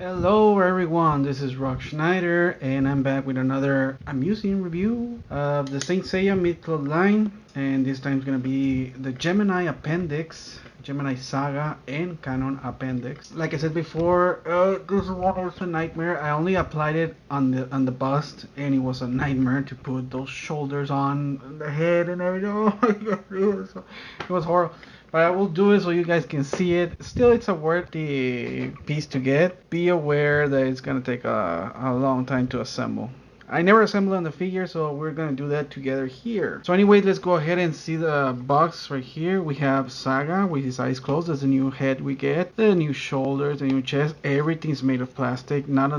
Hello everyone, this is Rock Schneider and I'm back with another amusing review of the Saint Seiya Mid-Cloud line, and this time it's gonna be the Gemini Appendix, Gemini Saga and Canon Appendix. Like I said before, this one was a nightmare. I only applied it on the bust and it was a nightmare to put those shoulders on the head and everything. Oh my god, it was horrible. But I will do it so you guys can see it. Still, it's a worthy piece to get. Be aware that it's gonna take a long time to assemble. I never assembled on the figure, so we're gonna do that together here. So anyway, let's go ahead and see the box right here. We have Saga with his eyes closed. That's the new head we get. The new shoulders, the new chest. Everything's made of plastic. None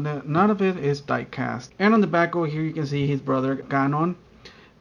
of it is die cast. And on the back over here, you can see his brother Canon,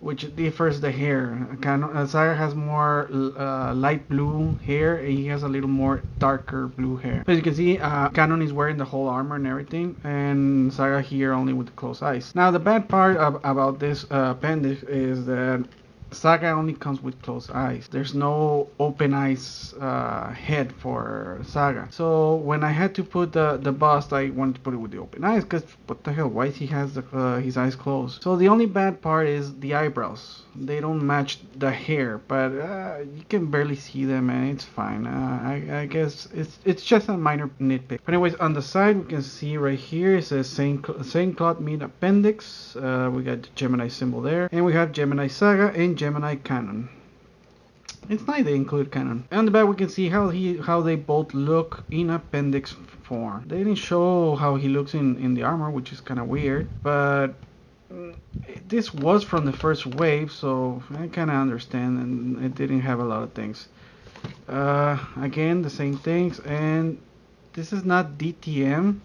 which differs the hair. Saga has more light blue hair, and he has a little more darker blue hair. As you can see, Canon is wearing the whole armor and everything, and Saga here only with the closed eyes. Now, the bad part about this appendix is that Saga only comes with closed eyes. There's no open eyes head for Saga. So when I had to put the bust, I wanted to put it with the open eyes because what the hell? Why he has his eyes closed? So the only bad part is the eyebrows. They don't match the hair, but you can barely see them, and it's fine. I guess it's just a minor nitpick. But anyways, on the side we can see right here it says same cloth meet appendix. We got the Gemini symbol there, and we have Gemini Saga and Gemini Canon. It's nice they include Canon. And on the back we can see how they both look in appendix form. They didn't show how he looks in the armor, which is kind of weird, but this was from the first wave, so I kind of understand, and it didn't have a lot of things. Again, the same things, and this is not DTM,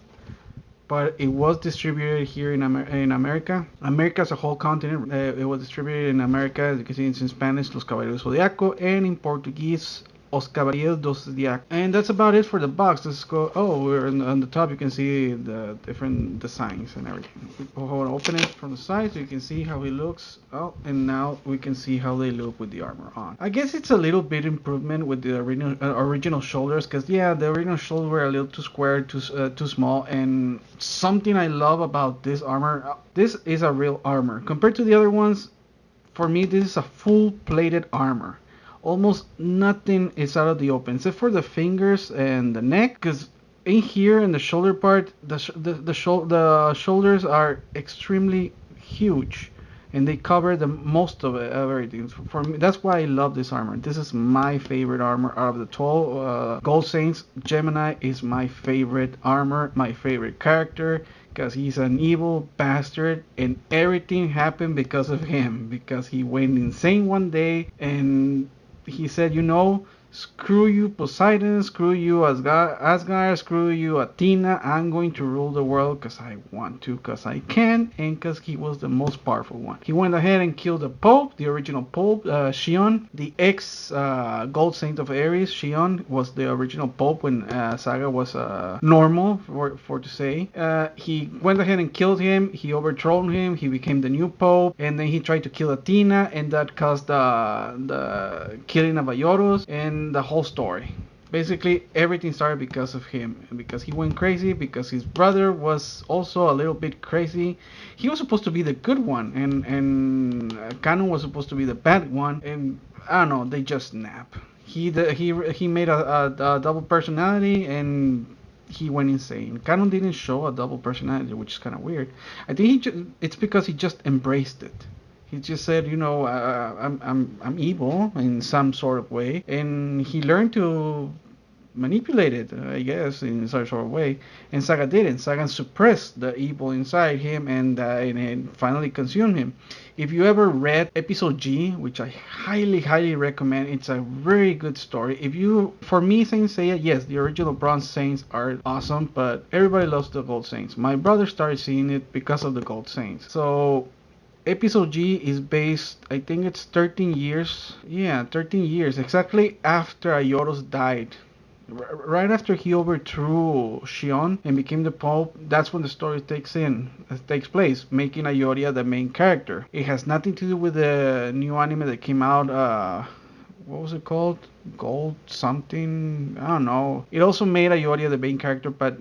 but it was distributed here in America. America as a whole continent. It was distributed in America, as you can see, it's in Spanish, Los Caballeros Zodiaco, and in Portuguese, Os Caballeros do Zodiaco. And that's about it for the box. Let's go. Oh, we're on the top. You can see the different designs and everything. We'll open it from the side so you can see how he looks. Oh, and now we can see how they look with the armor on. I guess it's a little bit improvement with the original shoulders, because yeah, the original shoulders were a little too square, too small. And something I love about this armor, this is a real armor compared to the other ones. For me, this is a full plated armor. Almost nothing is out of the open except for the fingers and the neck, because in here in the shoulder part, the shoulders are extremely huge, and they cover the most of it, everything. For me, that's why I love this armor. This is my favorite armor out of the 12 Gold Saints. Gemini is my favorite armor, my favorite character, because he's an evil bastard, and everything happened because of him, because he went insane one day and he said, screw you Poseidon, screw you Asgard, screw you Athena, I'm going to rule the world because I want to, because I can, and because he was the most powerful one. He went ahead and killed the Pope, the original Pope, Shion, the ex-Gold Saint of Ares. Shion was the original Pope when Saga was normal, for to say. He went ahead and killed him, he overthrown him, he became the new Pope, and then he tried to kill Athena, and that caused the killing of Aioros, and the whole story. Basically, everything started because of him, because he went crazy, because his brother was also a little bit crazy. He was supposed to be the good one, and Canon was supposed to be the bad one, and I don't know, they just snap. He made a double personality, and he went insane. Canon didn't show a double personality, which is kind of weird. I think it's because he just embraced it. He just said, I'm evil in some sort of way, and he learned to manipulate it, I guess, in some sort of way. And Saga didn't. Saga suppressed the evil inside him, and it finally consumed him. If you ever read Episode G, which I highly, highly recommend, it's a very good story. For me, Saint Seiya, yes, the original Bronze Saints are awesome, but everybody loves the Gold Saints. My brother started seeing it because of the Gold Saints. So Episode G is based, I think it's 13 years. Yeah, 13 years. Exactly after Aioros died. Right after he overthrew Shion and became the Pope, that's when the story takes place, making Aioria the main character. It has nothing to do with the new anime that came out, what was it called? Gold something? I don't know. It also made Aioria the main character, but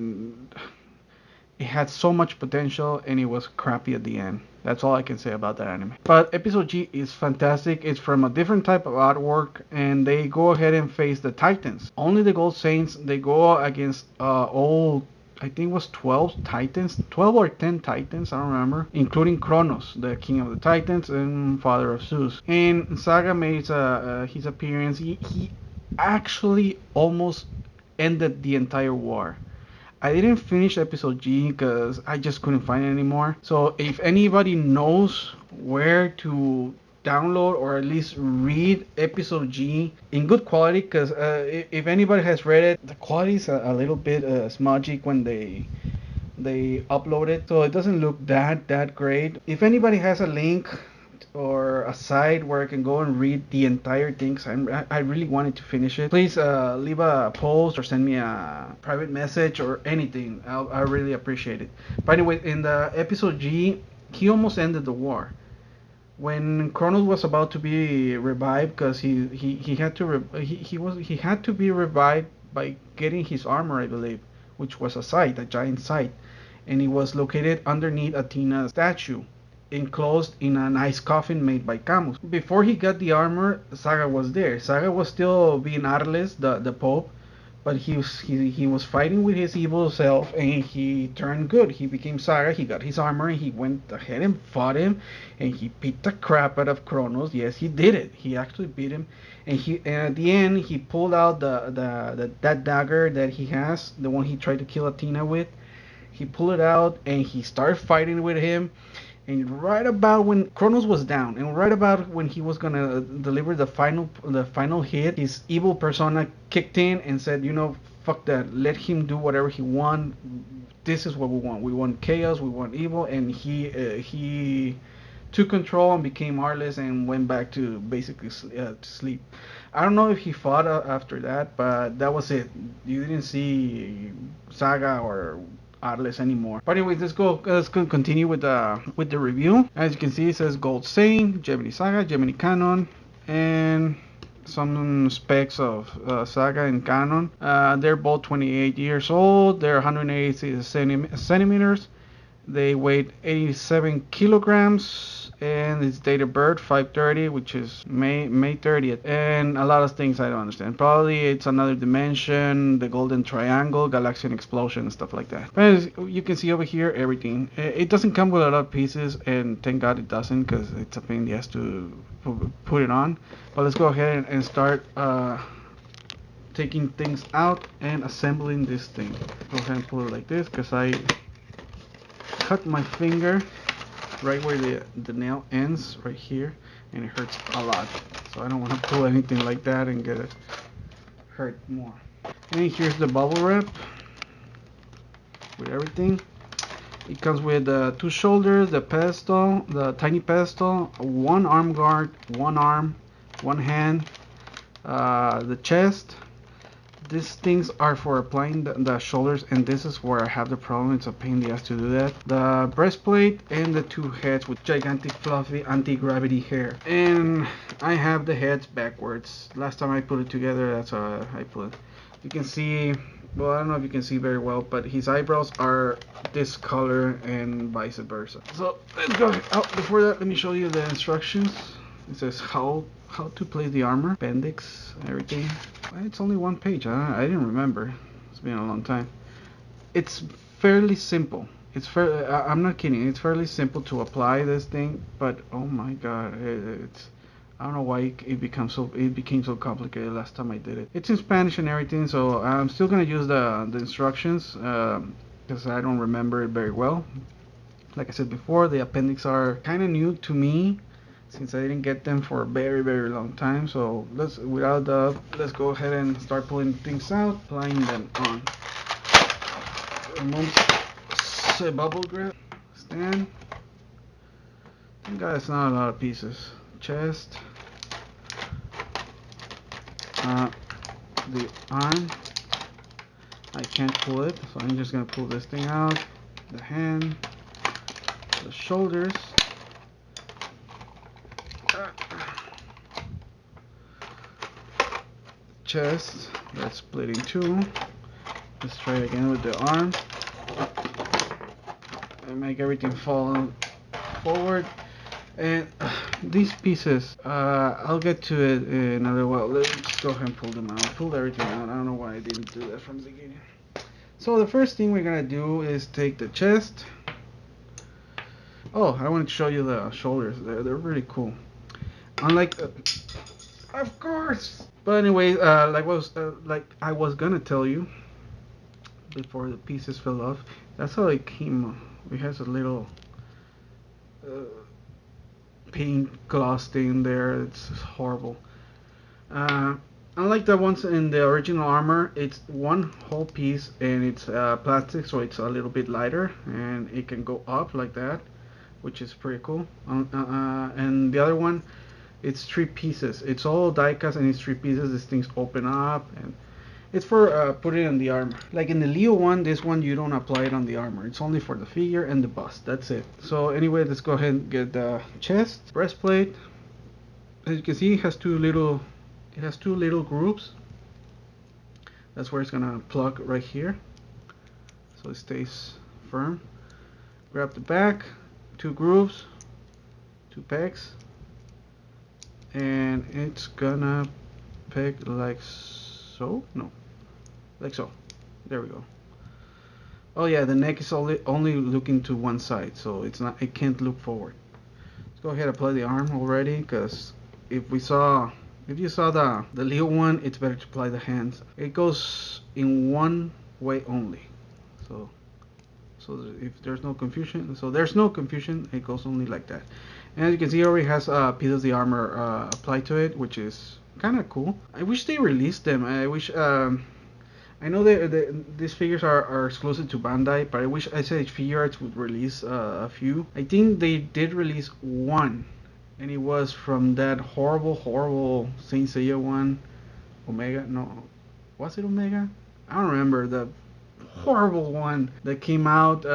It had so much potential and it was crappy at the end. That's all I can say about that anime. But episode G is fantastic. It's from a different type of artwork, and they go ahead and face the Titans. Only the Gold Saints. They go against all, I think it was 12 Titans, 12 or 10 Titans, I don't remember, including Kronos, the king of the Titans and father of Zeus. And Saga makes his appearance. He actually almost ended the entire war. I didn't finish episode G because I just couldn't find it anymore. So if anybody knows where to download or at least read episode G in good quality, because if anybody has read it, the quality is a little bit smudgy when they upload it, so it doesn't look that great. If anybody has a link or a site where I can go and read the entire thing, 'cause I really wanted to finish it, please leave a post or send me a private message or anything. I really appreciate it. But anyway, in the episode G, he almost ended the war. When Kronos was about to be revived, because he had to he had to be revived by getting his armor, I believe, which was a giant scythe, and it was located underneath Athena's statue, enclosed in an ice coffin made by Camus. Before he got the armor, Saga was there. Saga was still being Arles, the Pope, but he was fighting with his evil self, and he turned good. He became Saga. He got his armor, and he went ahead and fought him, and he beat the crap out of Kronos. Yes, he did it. He actually beat him, and at the end he pulled out that dagger that he has, the one he tried to kill Athena with. He pulled it out, and he started fighting with him. And right about when Kronos was down, and right about when he was gonna deliver the final hit, his evil persona kicked in and said, you know, fuck that. Let him do whatever he want. This is what we want. We want chaos. We want evil. And he took control and became Arles and went back to basically to sleep. I don't know if he fought after that, but that was it. You didn't see Saga or Atlas anymore. But anyways, let's go continue with the review. As you can see, it says Gold Saint, Gemini Saga, Gemini Canon, and some specs of Saga and Canon. They're both 28 years old. They're 180 centimeters. They weigh 87 kilograms, and its date of birth 5/30, which is May 30th. And a lot of things I don't understand. Probably it's another dimension, the golden triangle, Galaxian explosion, and stuff like that. But as you can see over here, everything. It doesn't come with a lot of pieces, and thank God it doesn't, because it's a pain in the ass to put it on. But let's go ahead and start taking things out and assembling this thing. Go ahead and pull it like this, because I cut my finger right where the nail ends, right here, and it hurts a lot. So I don't want to pull anything like that and get it hurt more. And here's the bubble wrap with everything. It comes with 2 shoulders, the pedestal, the tiny pedestal, 1 arm guard, 1 arm, 1 hand, the chest. These things are for applying the shoulders, and this is where I have the problem. It's a pain in the ass to do that. The breastplate and the 2 heads with gigantic fluffy anti-gravity hair. And I have the heads backwards. Last time I put it together, that's how I put it. You can see, well, I don't know if you can see very well, but his eyebrows are this color and vice versa. So let's go. Oh, before that, let me show you the instructions. It says how to place the armor, appendix, everything. It's only 1 page. I didn't remember. It's been a long time. It's fairly simple. I'm not kidding. It's fairly simple to apply this thing, but oh my god, I don't know why it became so complicated last time I did it. It's in Spanish and everything, so I'm still gonna use the instructions because I don't remember it very well. Like I said before, the appendix are kind of new to me, since I didn't get them for a very long time. So let's go ahead and start pulling things out, applying them on. Remove the bubble wrap stand. Thank God it's not a lot of pieces. Chest, the arm, I can't pull it, so I'm just gonna pull this thing out. The hand, the shoulders, chest, that's split in 2. Let's try it again with the arm. and make everything fall forward. And these pieces, I'll get to it in a little while. Let's go ahead and pull them out. I pulled everything out. I don't know why I didn't do that from the beginning. So the first thing we're gonna do is take the chest. Oh, I wanted to show you the shoulders. They're really cool. Unlike, of course. But anyway, like I was gonna tell you before the pieces fell off. That's how it came. It has a little paint gloss stain there. It's horrible. Uh, Unlike the ones in the original armor, it's one whole piece and it's plastic, so it's a little bit lighter and it can go up like that, which is pretty cool. And the other one, it's three pieces. It's all die-cast and it's three pieces. These things open up and it's for putting on the armor. Like in the Leo one, this one you don't apply it on the armor. It's only for the figure and the bust. That's it. So anyway, let's go ahead and get the chest, breastplate. As you can see, it has two little grooves. That's where it's gonna plug right here, so it stays firm. Grab the back, two grooves, two pegs, and it's gonna peg like so. No, like so. There we go. Oh yeah, the neck is only looking to one side, so it can't look forward. Let's go ahead and apply the arm already, because if you saw the Leo one, it's better to apply the hands. It goes in one way only. So if there's no confusion, it goes only like that. And as you can see, it already has pieces of the armor applied to it, which is kind of cool. I wish they released them. I wish. I know these figures are exclusive to Bandai, but I wish Figure Arts would release a few. I think they did release one, and it was from that horrible Saint Seiya one. Omega? No. Was it Omega? I don't remember. The horrible one that came out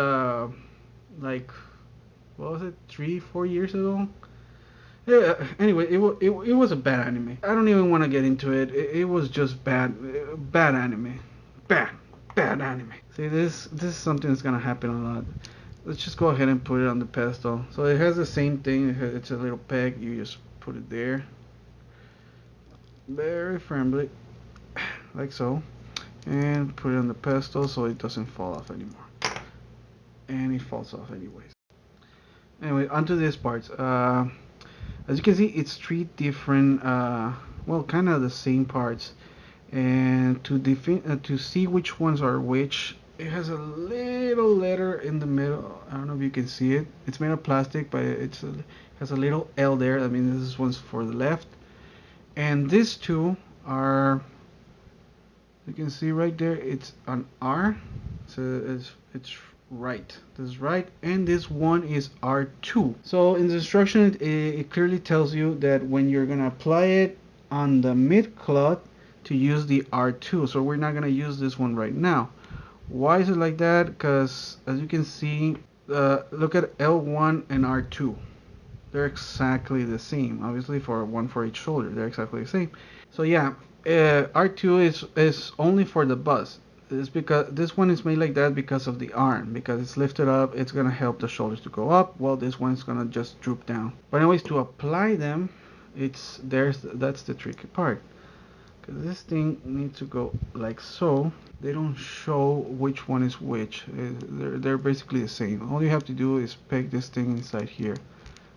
like, what was it, 3-4 years ago? Yeah, anyway, it was a bad anime. I don't even want to get into it. It was just bad anime. Bad anime. See, this is something that's gonna happen a lot. Let's just go ahead and put it on the pedestal. So it has the same thing. It's a little peg. You just put it there, very firmly, like so, and put it on the pedestal so it doesn't fall off anymore. And it falls off anyways. Anyway, onto these parts. As you can see, it's three different, well, kind of the same parts. And to see which ones are which, it has a little letter in the middle. I don't know if you can see it. It's made of plastic, but it has a little L there. I mean, this one's for the left. And these two are, you can see right there, it's an R. So it's right. This is right, and this one is R2. So in the instruction, it clearly tells you that when you're gonna apply it on the mid cloth, to use the R2. So we're not gonna use this one right now. Why is it like that? Because as you can see, look at L1 and R2. They're exactly the same. Obviously, one for each shoulder, they're exactly the same. So yeah, R2 is only for the bust. It's because this one is made like that because of the arm. Because it's lifted up, it's gonna help the shoulders to go up. Well, this one's gonna just droop down. But anyways, to apply them, that's the tricky part. Because this thing needs to go like so. They don't show which one is which. They're basically the same. All you have to do is peg this thing inside here,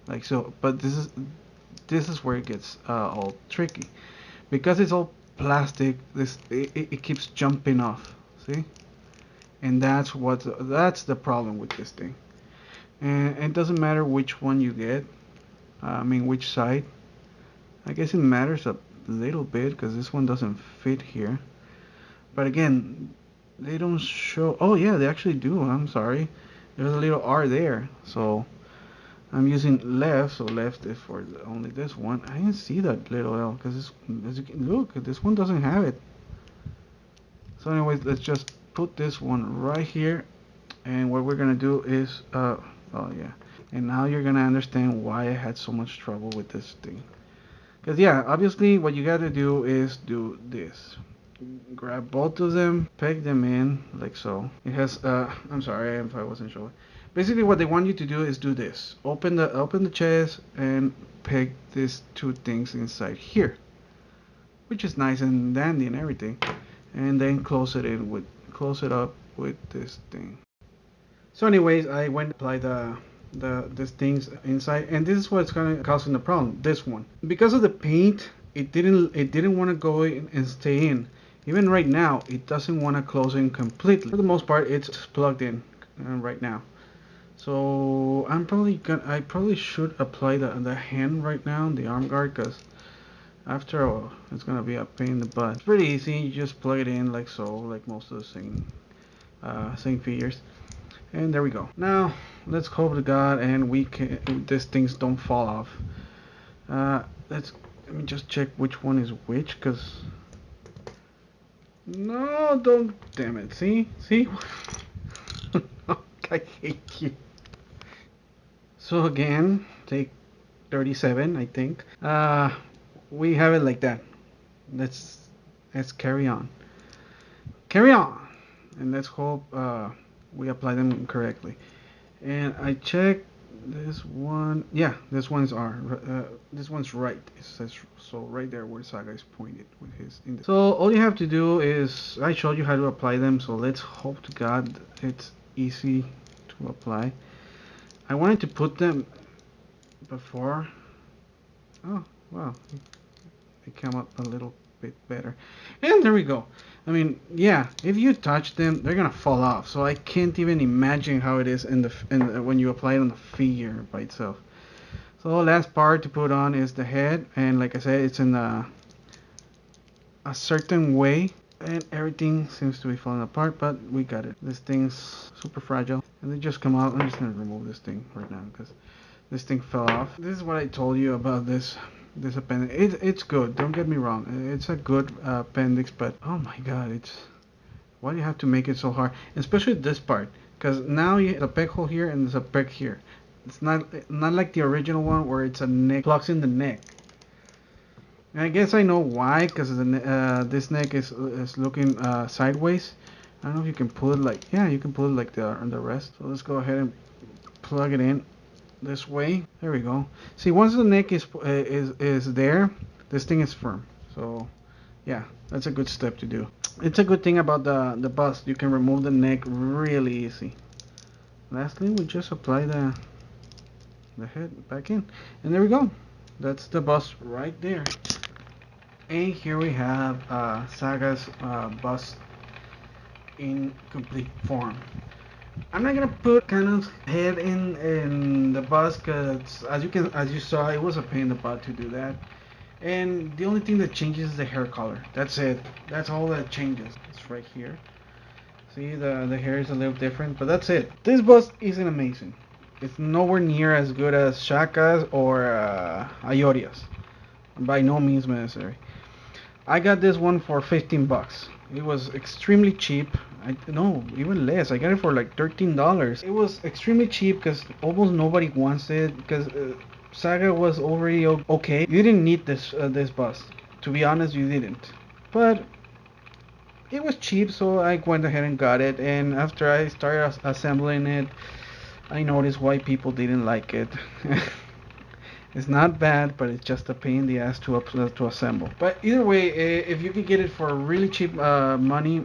like so. But this is where it gets all tricky, because it's all plastic. It keeps jumping off. See, and that's the problem with this thing. And it doesn't matter which one you get. I mean, which side. I guess it matters a little bit because this one doesn't fit here. But again, they don't show. Oh yeah, they actually do. I'm sorry. There's a little R there. So I'm using left. So left is for only this one. I didn't see that little L because as you can look, this one doesn't have it. So anyways, let's just put this one right here. And what we're gonna do is oh yeah. And now you're gonna understand why I had so much trouble with this thing. Because yeah, obviously what you gotta do is do this. grab both of them, peg them in like so. It has I'm sorry if I wasn't sure. Basically what they want you to do is do this. Open the chest and peg these two things inside here, which is nice and dandy and everything. And then close it up with this thing. So anyways, I went to apply these things inside, and this is what's gonna causing the problem. This one, because of the paint, it didn't want to go in and stay in. Even right now, it doesn't want to close in completely. For the most part, it's plugged in right now. So I probably should apply the hand right now, the arm guard, because after all, it's gonna be a pain in the butt. It's pretty easy. You just plug it in like so, like most of the same figures. And there we go. Now let's hope to God and these things don't fall off. Let me just check which one is which, cause no, don't, damn it. See, I hate you. So again, take 37, I think. We have it like that. Let's carry on. Carry on, and let's hope we apply them correctly. And I checked this one. Yeah, this one's this one's right. It says so right there where Saga is pointed with his index. So all you have to do is I showed you how to apply them. So let's hope to God it's easy to apply. I wanted to put them before. Oh wow, it came up a little bit better. And there we go. I mean, yeah, if you touch them, they're gonna fall off. So I can't even imagine how it is when you apply it on the figure by itself. So the last part to put on is the head, and like I said, it's in a certain way, and everything seems to be falling apart, but we got it. This thing's super fragile, and they just come out. I'm just gonna remove this thing right now because this thing fell off. This is what I told you about this appendix. It's good, don't get me wrong, it's a good appendix, but oh my god, why do you have to make it so hard, especially this part, because now you have a peg hole here and there's a peg here. It's not like the original one where it's a neck, plugs in the neck. And I guess I know why, because this neck is looking sideways. I don't know if you can pull it like, yeah, you can pull it like the rest. So let's go ahead and plug it in this way. There we go. See, once the neck is there, this thing is firm. So yeah, that's a good step to do. It's a good thing about the bust. You can remove the neck really easy. Lastly, we just apply the head back in, and there we go. That's the bust right there. And here we have Saga's bust in complete form. I'm not gonna put Canon's head in the bus because as you saw, it was a pain in the butt to do that. And the only thing that changes is the hair color. That's it. That's all that changes. It's right here. See, the hair is a little different, but that's it. This bus isn't amazing. It's nowhere near as good as Shaka's or Ayoria's. By no means necessary. I got this one for 15 bucks. It was extremely cheap. No, even less. I got it for like $13. It was extremely cheap because almost nobody wants it because Saga was already okay. You didn't need this bus. To be honest, you didn't. But it was cheap, so I went ahead and got it. And after I started assembling it, I noticed why people didn't like it. It's not bad, but it's just a pain in the ass to assemble. But either way, if you can get it for really cheap money,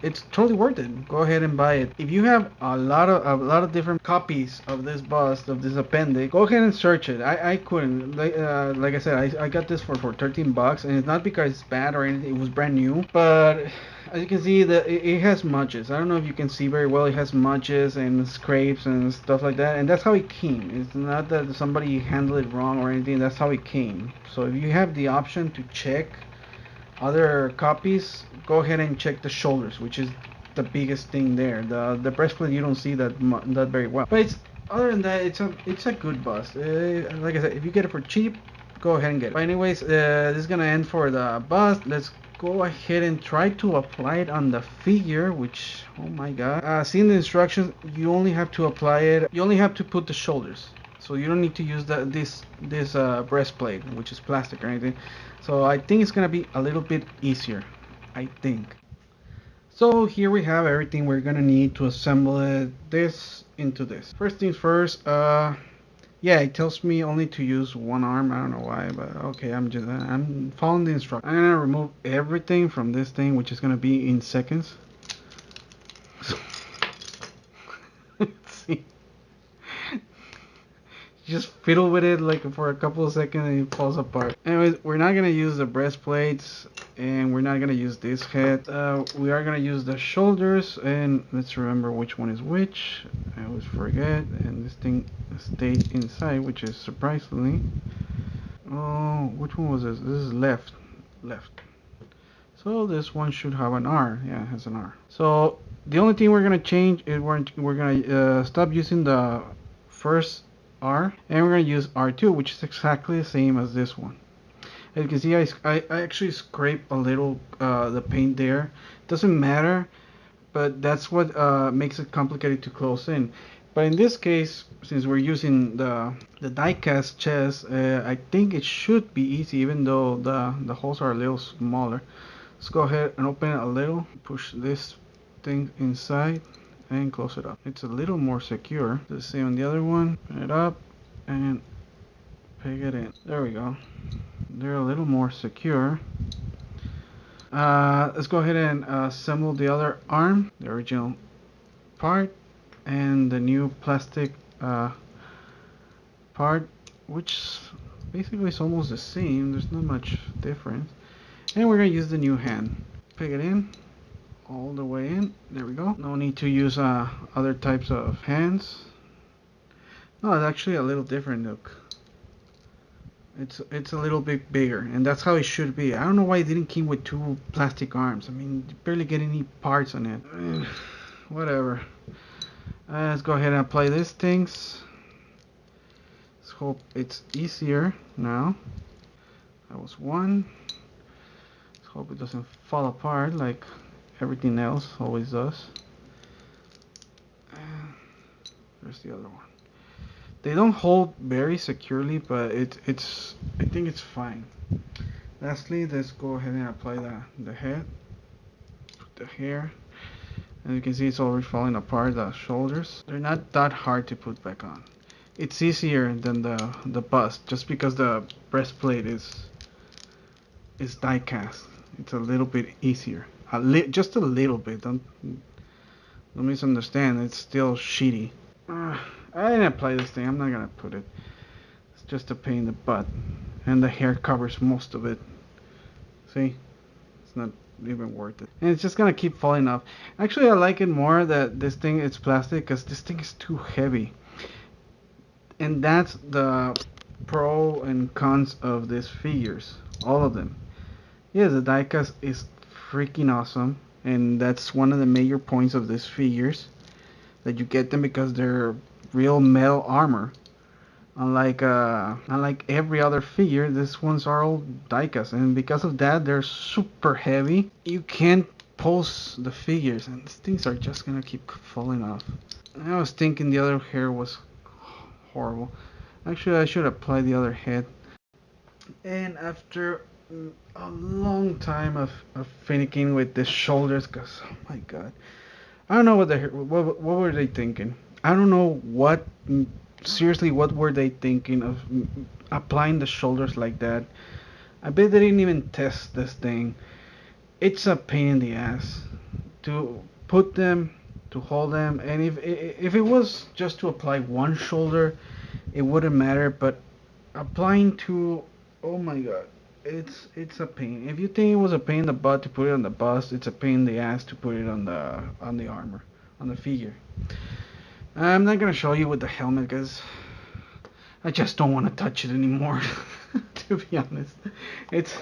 it's totally worth it. Go ahead and buy it. If you have a lot of different copies of this bust, of this appendix, go ahead and search it. I couldn't. Like I said, I got this for 13 bucks, and it's not because it's bad or anything. It was brand new, but as you can see, it has smudges. I don't know if you can see very well. It has smudges and scrapes and stuff like that, and that's how it came. It's not that somebody handled it wrong or anything. That's how it came. So if you have the option to check other copies, go ahead and check the shoulders, which is the biggest thing there. The breastplate you don't see that very well. But other than that, it's a good bust. Like I said, if you get it for cheap, go ahead and get it. But anyways, this is gonna end for the bust. Let's go ahead and try to apply it on the figure, which, oh my god, seeing the instructions, you only have to apply it, you only have to put the shoulders, so you don't need to use this breastplate, which is plastic or anything. So I think it's gonna be a little bit easier. I think. So here we have everything we're gonna need to assemble it, this into this. First things first, yeah, it tells me only to use one arm. I don't know why, but okay, I'm following the instructions. I'm gonna remove everything from this thing, which is gonna be in seconds. Let's see. Just fiddle with it like for a couple of seconds and it falls apart. Anyways, we're not gonna use the breastplates and we're not gonna use this head. We are gonna use the shoulders, and let's remember which one is which. I always forget, and this thing stayed inside, which is surprisingly. Oh, which one was this? This is left. So this one should have an R. Yeah, it has an R. So the only thing we're gonna change is we're gonna stop using the first R, and we're gonna use R2, which is exactly the same as this one. As you can see, I actually scrape a little the paint there. Doesn't matter, but that's what makes it complicated to close in. But in this case, since we're using the die-cast chest, I think it should be easy, even though the holes are a little smaller. Let's go ahead and open it a little, push this thing inside, and close it up. It's a little more secure. The same on the other one. Open it up and peg it in. There we go. They're a little more secure. Let's go ahead and assemble the other arm, the original part, and the new plastic part, which basically is almost the same. There's not much difference. And we're gonna use the new hand. Peg it in all the way in. There we go. No need to use other types of hands. No, it's actually a little different look. It's a little bit bigger, and that's how it should be. I don't know why it didn't come with two plastic arms. I mean, you barely get any parts on it. Whatever. Let's go ahead and apply these things. Let's hope it's easier now. That was one. Let's hope it doesn't fall apart like everything else always does. And there's the other one. They don't hold very securely, but I think it's fine. Lastly, let's go ahead and apply the head, the hair. And you can see it's already falling apart. The shoulders, they're not that hard to put back on. It's easier than the bust, just because the breastplate is die cast. It's a little bit easier. Just a little bit. Don't misunderstand. It's still shitty. I didn't apply this thing. I'm not gonna put it. It's just a pain in the butt, and the hair covers most of it. See, it's not even worth it, and it's just gonna keep falling off. Actually, I like it more that this thing is plastic, because this thing is too heavy, and that's the pro and cons of these figures, all of them. Yeah, the diecast is freaking awesome, and that's one of the major points of these figures, that you get them because they're real metal armor. Unlike every other figure, these ones are all diecast, and because of that, they're super heavy. You can't pose the figures, and these things are just gonna keep falling off. I was thinking the other hair was horrible. Actually, I should apply the other head. And after a long time of finicking with the shoulders, cause oh my god, I don't know what were they thinking. I don't know seriously, what were they thinking of applying the shoulders like that? I bet they didn't even test this thing. It's a pain in the ass to put them, to hold them, and if it was just to apply one shoulder, it wouldn't matter. But applying two, oh my god, it's a pain. If you think it was a pain in the butt to put it on the bust, it's a pain in the ass to put it on the armor, on the figure. I'm not gonna show you with the helmet because I just don't want to touch it anymore. To be honest, it's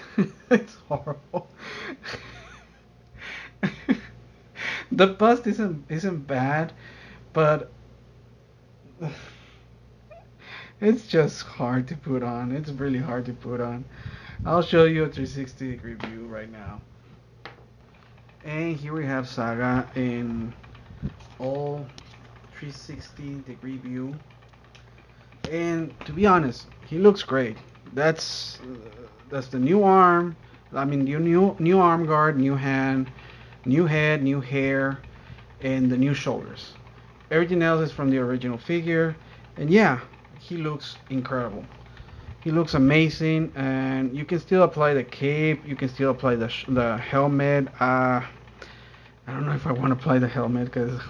it's horrible. The bust isn't bad, but it's just hard to put on. It's really hard to put on. I'll show you a 360-degree view right now. And here we have Saga in all 360-degree view. And to be honest, he looks great. That's the new arm, I mean, new arm guard, new hand, new head, new hair, and the new shoulders. Everything else is from the original figure, and yeah, he looks incredible. He looks amazing, and you can still apply the cape. You can still apply the helmet. I don't know if I want to apply the helmet because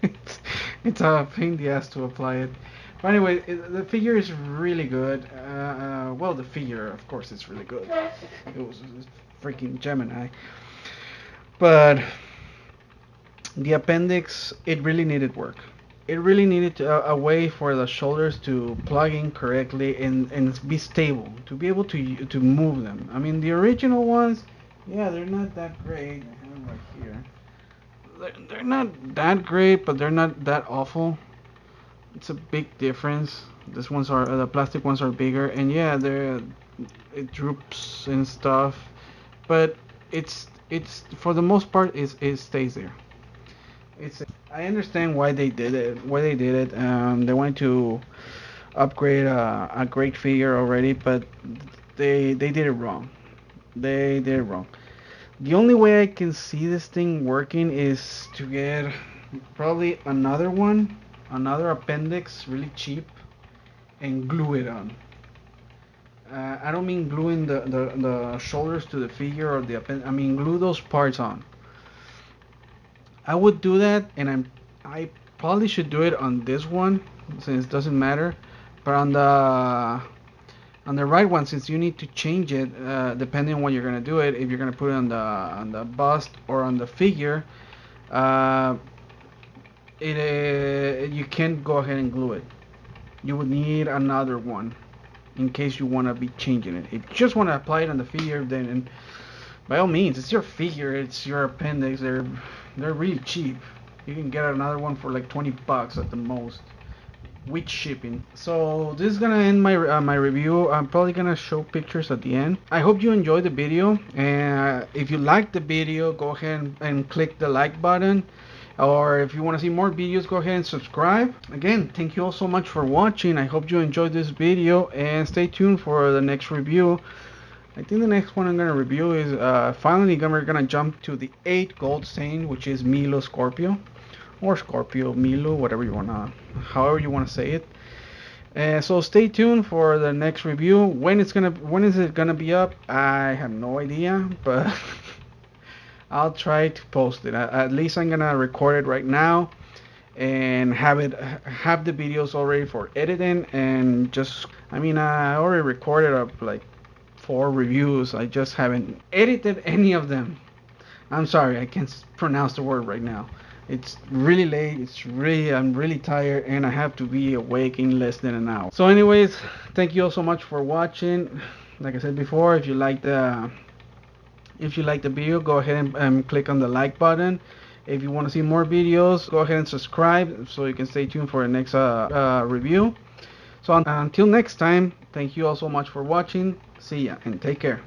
it's, it's a pain in the ass to apply it. But anyway, the figure is really good. Well, the figure, of course, is really good. It was freaking Gemini. But the appendix, it really needed work. It really needed a way for the shoulders to plug in correctly and be stable, to be able to move them. I mean, the original ones, yeah, they're not that great. I have them right here. They're not that great, but they're not that awful. It's a big difference. The plastic ones are bigger, and yeah, it droops and stuff, but it's for the most part it stays there. I understand why they did it. They wanted to upgrade a great figure already, but they did it wrong. They did it wrong. The only way I can see this thing working is to get probably another appendix, really cheap, and glue it on. I don't mean gluing the shoulders to the figure or the appendix. I mean glue those parts on. I would do that, and I probably should do it on this one since it doesn't matter, but on the right one, since you need to change it depending on what you're gonna do it. If you're gonna put it on the bust or on the figure, uh, you can't go ahead and glue it. You would need another one in case you want to be changing it. If you just want to apply it on the figure, then by all means, it's your figure, it's your appendix. They're really cheap. You can get another one for like $20 at the most, with shipping. So this is gonna end my review. I'm probably gonna show pictures at the end. I hope you enjoyed the video, and if you liked the video, go ahead and click the like button, or if you want to see more videos, go ahead and subscribe. Again, thank you all so much for watching. I hope you enjoyed this video, and stay tuned for the next review. I think the next one I'm gonna review is finally we're gonna jump to the 8 gold stain, which is Milo Scorpio, or Scorpio Milo, however you wanna say it. So stay tuned for the next review. When is it gonna be up? I have no idea, but I'll try to post it. At least I'm gonna record it right now and have the videos already for editing, and I already recorded up like 4 reviews. I just haven't edited any of them. I'm sorry, I can't pronounce the word right now. It's really late. I'm really tired, and I have to be awake in less than an hour. So anyways, thank you all so much for watching. Like I said before, if you like the video, go ahead and click on the like button. If you want to see more videos, go ahead and subscribe so you can stay tuned for the next review. So until next time, thank you all so much for watching. See ya, and take care.